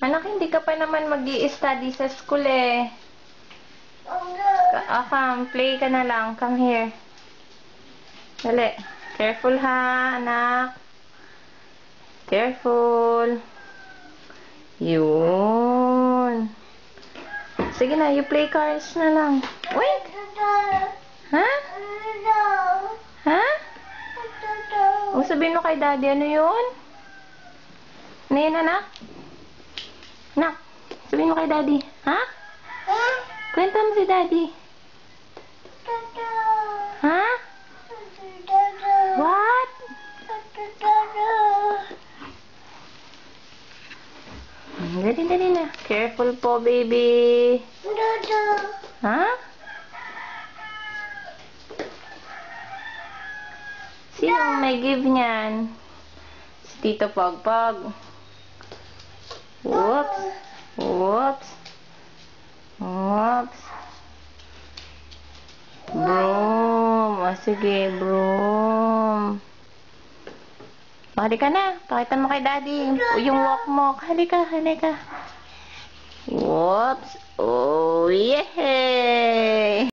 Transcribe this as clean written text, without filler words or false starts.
Anak, hindi ka pa naman mag-i-study sa school eh. Come, play ka na lang. Come here. Dali. Careful ha, anak. Careful. Yun. Sige na, you play cards na lang. Wait! Ha? Ha? O sabihin mo kay daddy, ano yun? Ano yun, anak? Anak, sabihin mo kay daddy. Ha? Kwenta mo si daddy. Ha? What? Dali na. Careful po, baby. Ha? Sinong may give niyan? Si Tito Pagpag. Whoops. Whoops. Whoops. Broom. O, sige, broom. Halika na. Pakita mo kay daddy. Yung walk mo. Halika. Whoops. Oh, yeah.